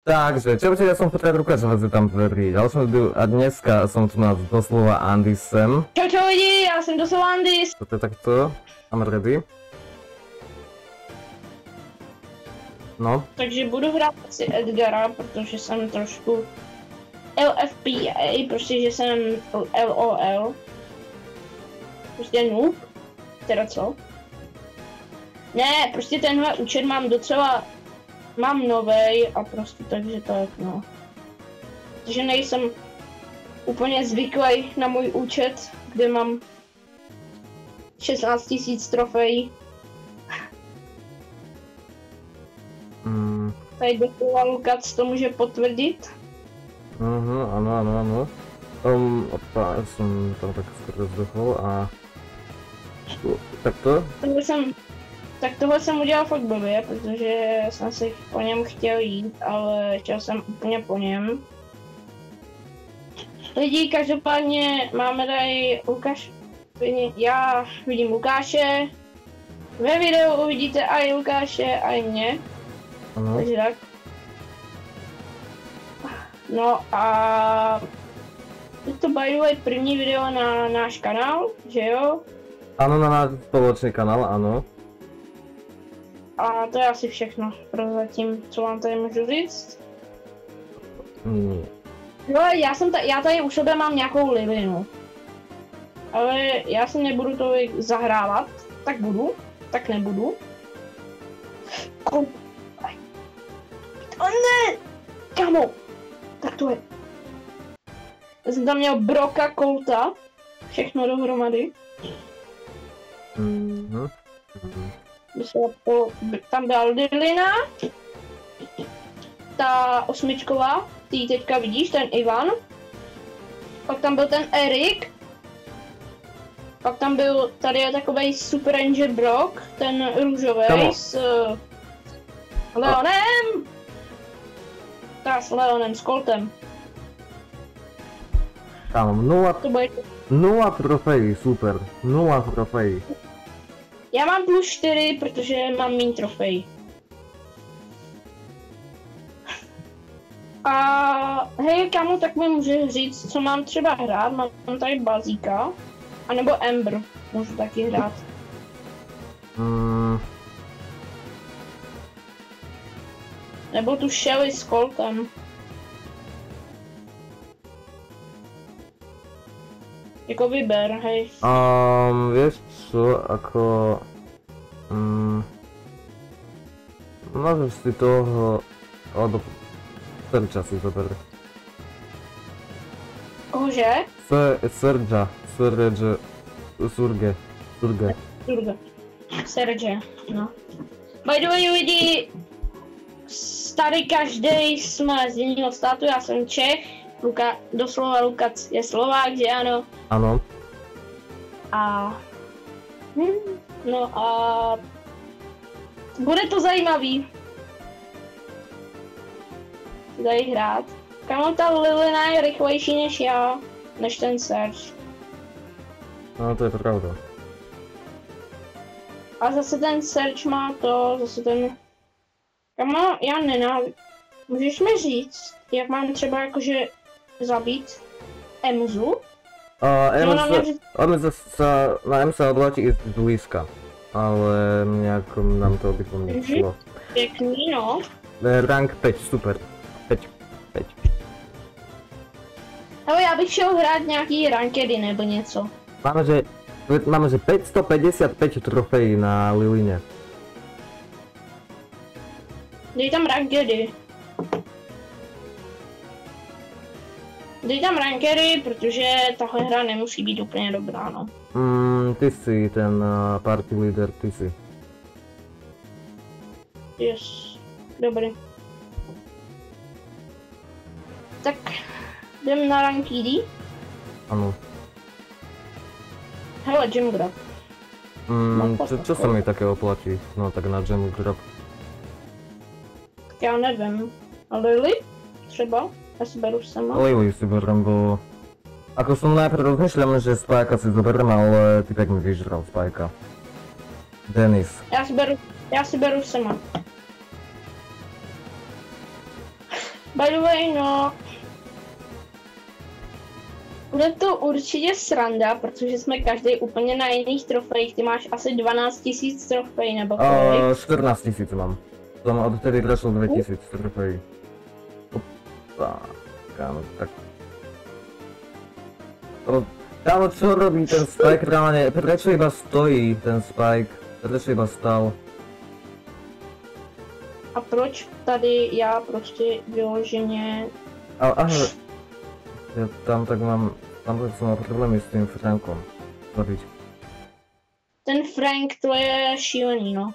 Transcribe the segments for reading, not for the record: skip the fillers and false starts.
Takže, čaute, ja som Petr Rukač, tam pri ďalšom videu a dneska som tu na doslova Andysem. Čau lidi, já jsem doslova Andys. To je takto, I'm ready. No. Takže budu hrát asi Edgara, protože jsem trošku LFPA, prostě že jsem LOL. Prostě noob, teda co? Ne, prostě tenhle účet mám docela, mám novej a prostě takže tak no. Takže nejsem úplně zvyklý na můj účet, kde mám 16 000 trofejí. Tady doslova Lukac to může potvrdit. Ano. Já jsem tam tak skoro vzduchol a... Takto? Tak tohle jsem udělal fakt blbě, protože jsem si po něm chtěl jít, ale chtěl jsem úplně po něm. Lidi, každopádně máme tady Lukáš, já vidím Lukáše, ve videu uvidíte i Lukáše, i mě, takže tak. No a je to by the way první video na náš kanál, že jo? Ano, na náš společný kanál, ano. A to je asi všechno prozatím, co vám tady můžu říct. No, já tady u sebe mám nějakou Lilinu. Ale já si nebudu to zahrávat. Tak budu, tak nebudu. O ne! Kamo! Tak to je. Já jsem tam měl Broka, Colta. Všechno dohromady. Tam byla Lilina, ta osmičková, ty ji teďka vidíš, ten Ivan. Pak tam byl ten Erik. Pak tam byl, tady je takovej Super Ranger Brock, ten růžový s Leonem. S Leonem, s Coltem. Tam 0 trofejí, super, 0 trofejí. Já mám +4, protože mám méně trofejí. A hej, kámo, tak mi může říct, co mám třeba hrát. Mám tady Bazíka, anebo Ember, můžu taky hrát. Nebo tu Shelly s Coltem. Jako vyber, hej. Vieš čo, ako... Môžeš si toho... alebo... Serča si zober. Kože? Serge. Serge, no. By the way, lidi, tady každý jsme z jiného státu, já jsem Čech. Doslova Lukac je Slovák, že ano? Ano. A... No a... Bude to zajímavý. Tady hrát. Kamo, ta Lilina je rychlejší než já, než ten Serge. No to je pravda. A zase ten Serge má to, zase ten... Kamo, já nenávidím. Můžeš mi říct, jak mám třeba jakože zabít Emzu? Na M sa odletí ísť blízka, ale nejako nám to obydvom nešlo. Pěkný, no. Rank 5, super. 5. Ale já bych šel hrát nějaký rankedy nebo něco. Máme, že 555 trofejí na Liline. Dej tam rankedy. Dej tam rankedy, protože tahle hra nemusí být úplně dobrá, no. Ty jsi ten party leader, ty jsi. Yes, dobrý. Tak, jdem na rankedy. Ano. Hele, Gem Grab. Čo sa mi také oplatí? No tak na Gem Grab. Tak já nevím. A Lily? Třeba? Ja si beru sama. Lily si berem, bo... Ako som najprv rozmýšľam, že Spajka si zoberiem, ale ty tak mi vyžral Spajka. Denis. Já si beru sama. By the way, no... Bude to určitě sranda, protože jsme každý úplně na jiných trofejích. Ty máš asi 12 000 trofej, nebo kolik? 14 000 mám. Tam odtedy prešlo 2000 trofejí. Opa, kámo, tak... Kámo, čo robí ten Spike reálne? Prečo iba stojí ten Spike? Prečo iba stal? A proč tady já prostě vyloženě... Aha, ja tam tak mám... Tam som mal problémy s tým Frankom. Zabiť. Ten Frank, to je šílený, no.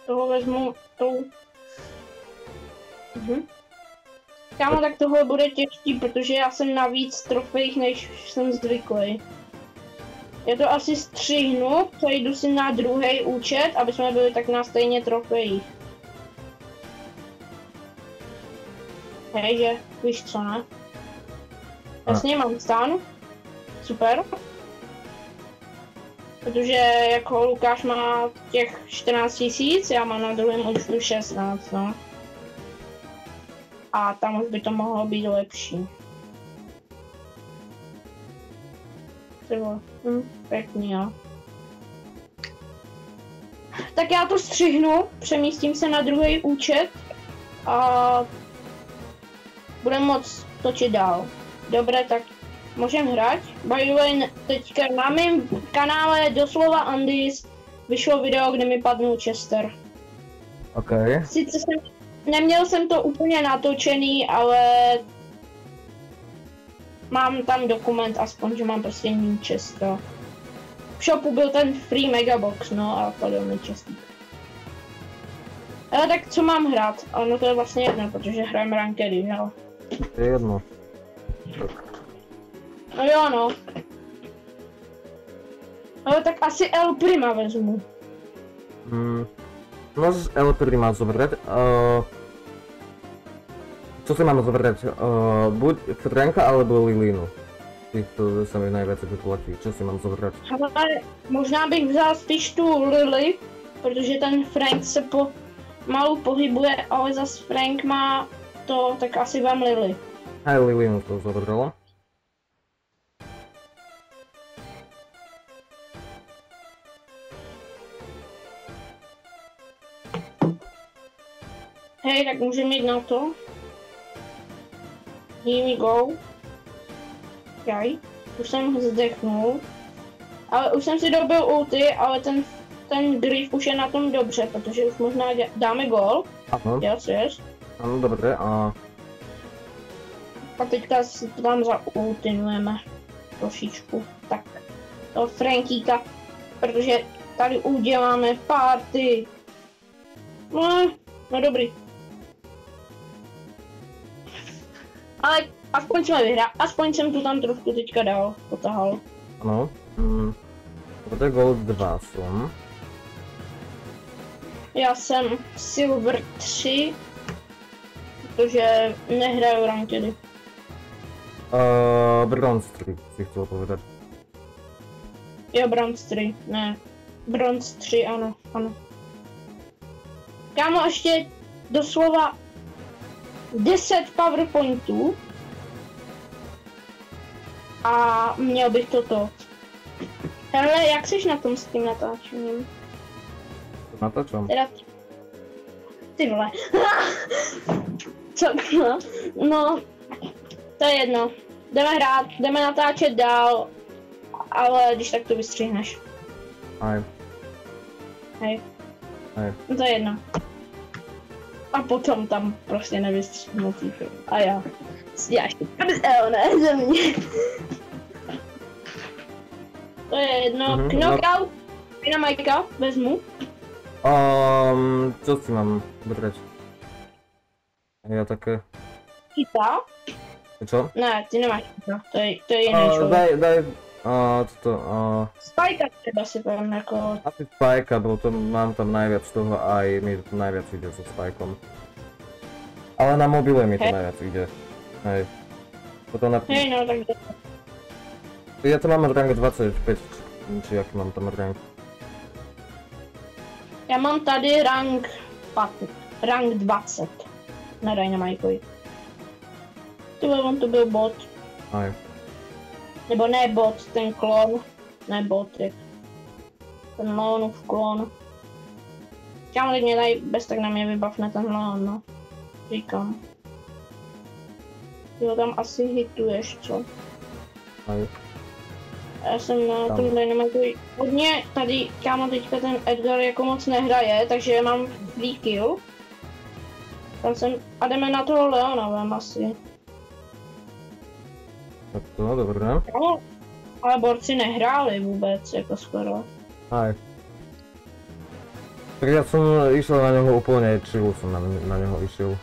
Toho vezmu tou... Kámo, tak tohle bude těžký, protože já jsem na víc trofejích, než jsem zvyklý. Já to asi střihnu, přejdu si na druhý účet, aby jsme byli tak na stejně trofejích. Hej, že víš co, ne? Jasně, mám stan. Super. Protože jako Lukáš má těch 14 000, já mám na druhém účtu 16, no. A tam už by to mohlo být lepší. Třeba, pěkný, jo. Tak já to střihnu, přemístím se na druhý účet a budeme moc točit dál. Dobré, tak můžeme hrát. By the way, teďka na mém kanále doslova Andys vyšlo video, kde mi padnul Chester. OK. Sice neměl jsem to úplně natočený, ale mám tam dokument, aspoň, že mám prostě méně Chester. V shopu byl ten free megabox, no a padl mi Chester. Ale tak co mám hrát? No to je vlastně jedno, protože hrajeme rankedy, jo. To je jedno. No jo, no. Ale tak asi El Prima vezmu. Môžeš El Prima zobrať. Čo si máme zobrať? Buď Franka alebo Lilinu. Týchto sa mi najviac vyplatí. Čo si mám zobrať? Ale možná bych vzal spíš tu Lily, protože ten Frank se malu pohybuje, ale zas Frank má to, tak asi vám Lily. Aj Lilinu to zobrala. Hej, tak můžeme jít na to. Here we go. Jaj, už jsem zdechnul. Ale už jsem si dobil ulti, ale ten Griff už je na tom dobře, protože už možná dáme gól. Ano. Yes. Ano, dobře, a teďka si to tam zaultinujeme trošičku. Tak, to Frankíka, protože tady uděláme party. No dobrý. Ale aspoň jsme vyhrali, aspoň jsem to tam trošku teďka potahal. ano. Dobře, Gold 2 som. Já jsem Silver 3, protože nehraju rankedy. Bronze 3 si chcel povedať. Jo, Bronze 3, ne. Bronze 3, ano. Kámo, ještě doslova 10 powerpointů a měl bych toto. Hele, jak jsi na tom s tím natáčením? Natáčam. Teda... Ty vole. Co? No, to je jedno. Jdeme hrát, jdeme natáčet dál, ale když tak to vystřihneš. Hej. No to je jedno. A potom tam prostě nevystřihnu týpy. A já ještě ne, ze mě. To je jedno. Knockout. Dynamajka, vezmu. Čo si mám brať? Ja také... Kita? Čo? Ne, ty nemáš kita. To je jiný člověk. Daj... toto... Spajka třeba si poviem jako... Asi Spajka, bo to mám tam najviac toho a aj mi to najviac ide so Spajkom. Ale na mobile mi to najviac ide. Hej. Potom na... Hej, no tak... Ja to mám rank 25, či jaký mám tam rank. Já mám tady rank 20. na Dynamiteovi. On to byl bot. Aj. Nebo ne bot, ten klon. Ne bot, jak ten Leonův klon. Kámo, teď mě tady bez tak na mě vybavne ten Leon, no. Říkám. Ty ho tam asi hituješ, co? Aj. Já jsem na Tam. tom Dynamiteovi hodně tady, kámo, teďka ten Edgar jako moc nehraje, takže mám free kill. Tam jsem, a jdeme na toho Leona, vem asi. Tak to, dobré. Kámo, ale borci nehráli vůbec, jako skoro. Aj. Tak ja som išiel na neho úplne chill, som na neho išiel.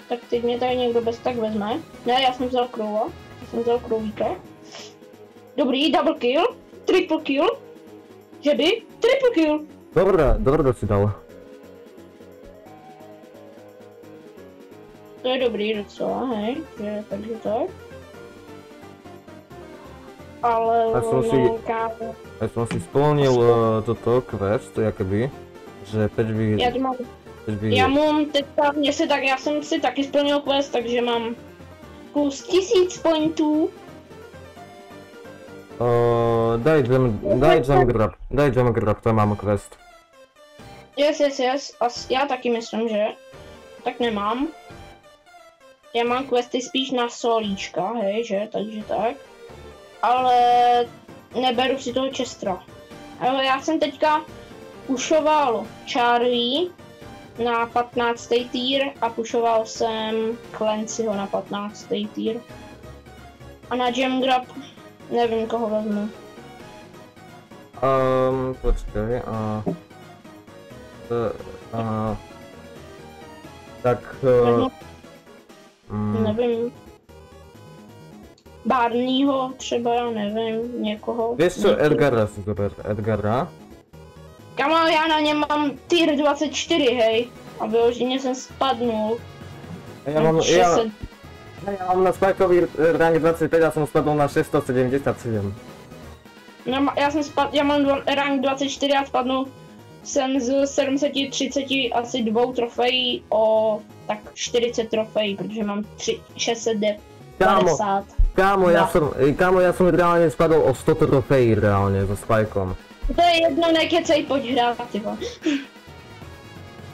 Tak teď mě tady někdo bez tak vezme. Ne, já jsem vzal Crowa. Já jsem vzal Crowíka. Dobrý, double kill. Triple kill. Že by? Triple kill. Dobre si dal. To je dobrý docela, hej. Že, takže tak. Ale Ja som si, kámo. ja som si splnil toto quest, jakoby, že 5 Já to mám. Já mám teďka, já jsem si taky splnil quest, takže mám plus 1000 pointů. Daj jam grab, to mám quest. Yes. Já taky myslím, že. Tak nemám. Já mám questy spíš na solíčka, hej, že, takže tak. Ale neberu si toho Chestera. Ale já jsem teďka pushoval Charlie na 15. tier a pushoval jsem Clancyho na 15. tier. A na Gem Grab nevím, koho vezmu. Počkej, tak... Nevím. Barneyho třeba, já nevím, někoho. Vieš čo, Edgara si zober, Edgara. Kamo, já na něm mám tier 24, hej. A vyloženě jsem spadnul. Ja mám na Spikeovi rank 25 a som spadol na 677. No, já mám rank 24 a spadnul jsem z 730 asi 2 trofejí o tak 40 trofejí, protože mám 650. Kámo, ja som reálne spadol o 100 trofejí reálne so Spikeom. To je jedno, nekecej, pojď hrát, tyvo.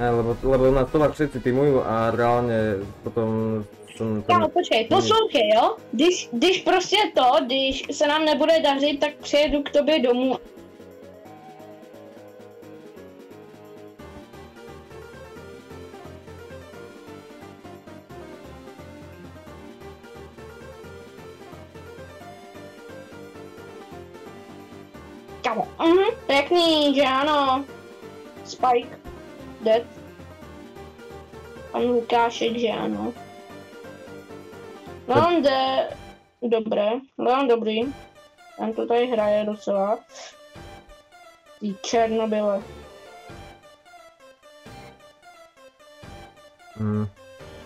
Ne, lebo nás to všetci týmujú a reálne potom som... Kámo, počkej, poslouchej, jo? Když prostě když se nám nebude dařit, tak přijedu k tobě domů. Kámo, pěkný, že ano. Spike, dead. Pan Lukášek, že ano. Leon jde, dobré, Leon dobrý. Ten to tady hraje docela. Ty Černobyle.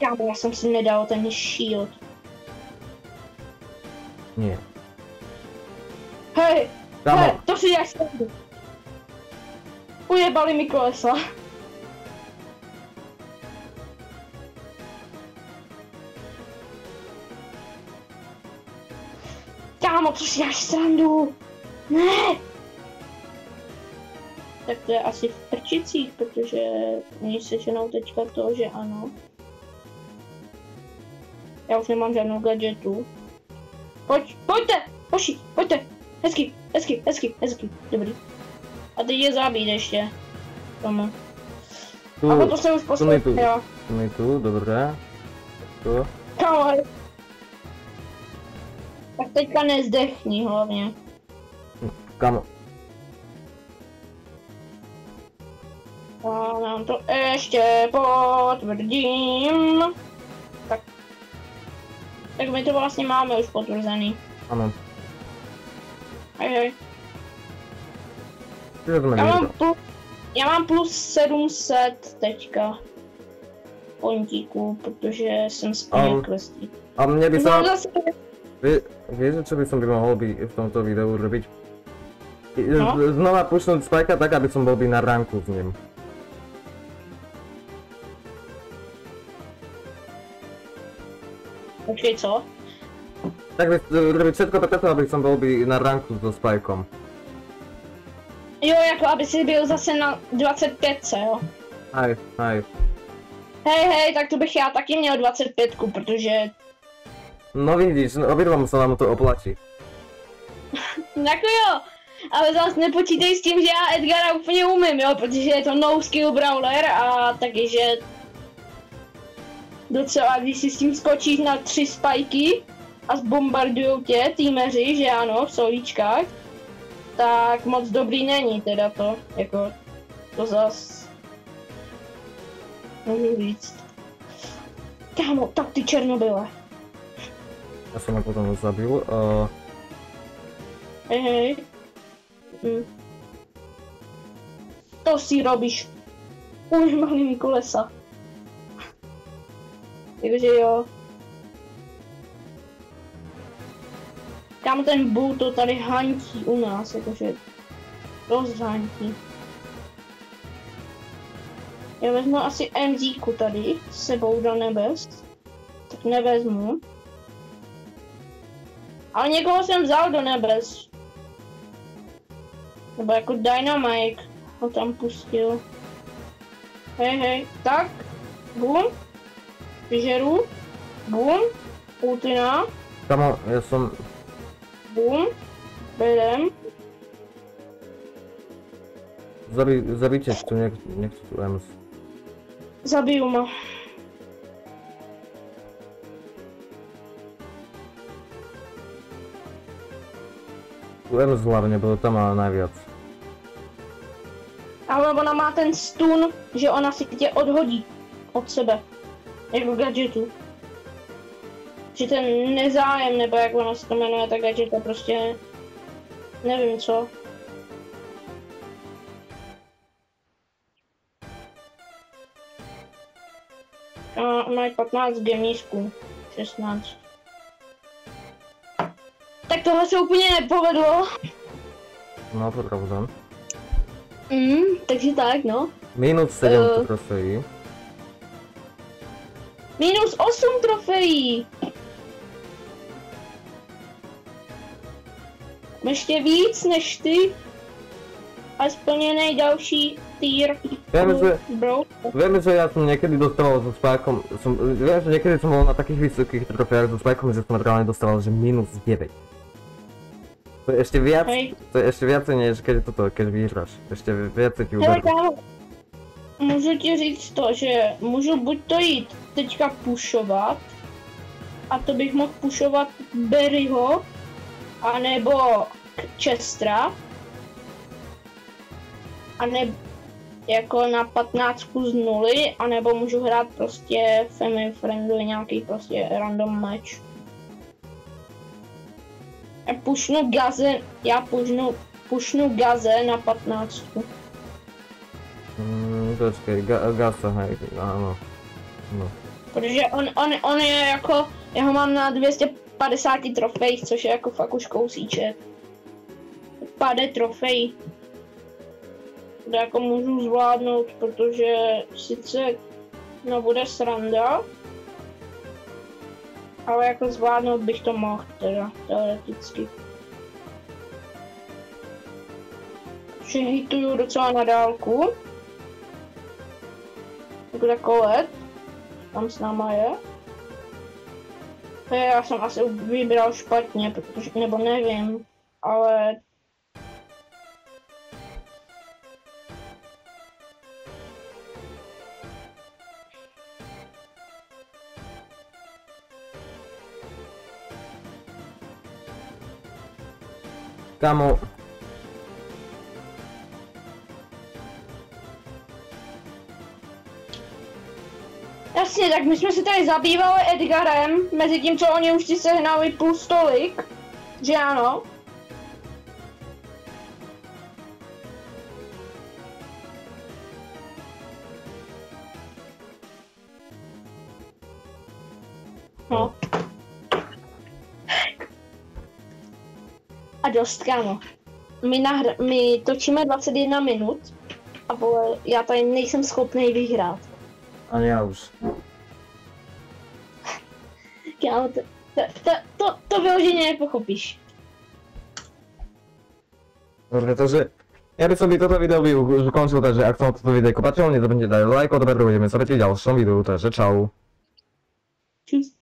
Kámo, já jsem si nedal ten shield. Nie. Hej, Kámo. hej, to si jak srandu. Ujebali mi kolesa. Kámo, to si jak srandu. Ne. Tak to je asi v prčicích, protože oni sečenou teďka to, že ano. Já už nemám žádnou gadgetu. Pojďte, pojďte. Hezky, dobrý. A teď je zabít ještě. Tomu. A potom se už poslechla. Tu, dobré. Tu. Kámo. Tak teďka nezdechni hlavně. Kámo. A nám to ještě potvrdím. Tak my to vlastně máme už potvrzený. Ano. Hej. Já mám plus 700 teďka pontíků, protože jsem splnil questy. A mne by sa... Zase... Vieš, čo by som mohol v tomto videu robiť? No? Znova pušnúť Spikea tak, aby som bol na ranku s ním. Počkej, co? Tak robiť všetko preto, aby som bol by na ranku so Spajkom. Jo, jako aby si byl zase na 25, jo? Hej. Hej, tak to bych já taky měl 25, protože... No vidíš, obidvom sa nám to oplatí. Jako jo, ale zase nepočítej s tím, že já Edgara úplně umím, jo, protože je to no skill brawler a taky, že... Docela, když si s tím skočíš na 3 spajky a zbombardujou tě týmeři, že ano, v solíčkách, tak moc dobrý není teda to, jako, to zas... Můžu říct. Kámo, tak ty Černobyle. Ja som ho potom zabil. Hej. To si robíš. Už malými kolesa. Takže jo. Kámo, ten bull to tady hantí u nás, jakože dost hantí. Já vezmu asi MZ-ku tady s sebou do nebes. Tak nevezmu. Ale někoho jsem vzal do nebes. Nebo jako Dynamite ho tam pustil. Hej, tak. Bum. Vyžeru. Bum. Ultina. Kamo, ja som... Bum. Bedem. Zabijte tu, nechci tu Ems. Zabiju ma. Tu Ems hlavne, bo tam má najviac. Ale ona má ten stun, že ona si tě odhodí od sebe. Jako gadgetu. Že ten nezájem, nebo jak ona se to jmenuje, ta gadgeta prostě... Nevím co. A mají 15 gemísků. 16. Tak tohle se úplně nepovedlo. No to pravda. Takže tak, no. Minus 7 trofejí. Minus 8 trofejí. Ještě víc než ty. A splněnej další tier. Viem, že ja som niekedy dostával so Spajkom, viem, že niekedy som bol na takých vysokých trofeách so Spajkom, že som reálne dostával, že minus 9. To je ešte viac, to je ešte viacej než keď vyhráš. Ešte viacej ti uberú. Můžu ti říct to, že můžu buď to jít teďka pušovat, a to bych mohl pušovat Barryho, anebo Chestera, anebo jako na 15 z 0, anebo můžu hrát prostě family friendly, nějaký prostě random match. Já pušnu Gaze na 15. Počkej, Gaza, hej, áno. No. Protože on je jako, já ho mám na 250 trofejích, což je jako fakt už kousíček. Pade trofej. To jako můžu zvládnout, protože sice no bude sranda, ale jako zvládnout bych to mohl teda, teoreticky. Takže hituju docela na dálku. Jako takový, tam s náma je. Já jsem asi vybral špatně, protože, nebo nevím, ale... Kámo. Jasně, tak my jsme se tady zabývali Edgarem, mezi tím, co oni už si sehnali plus tolik, že ano. No. A dost, kámo. My točíme 21 minut a vole, já tady nejsem schopný vyhrát. Ani ja už. Kámo, to vyloženě nepochopíš. Dobre, takže ja by som by toto video už ukončil, takže ak sa vám toto videjko páčilo, nezabudnite dať like, odber, uvidíme sa v ďalšom videu, takže čau. Tschüss.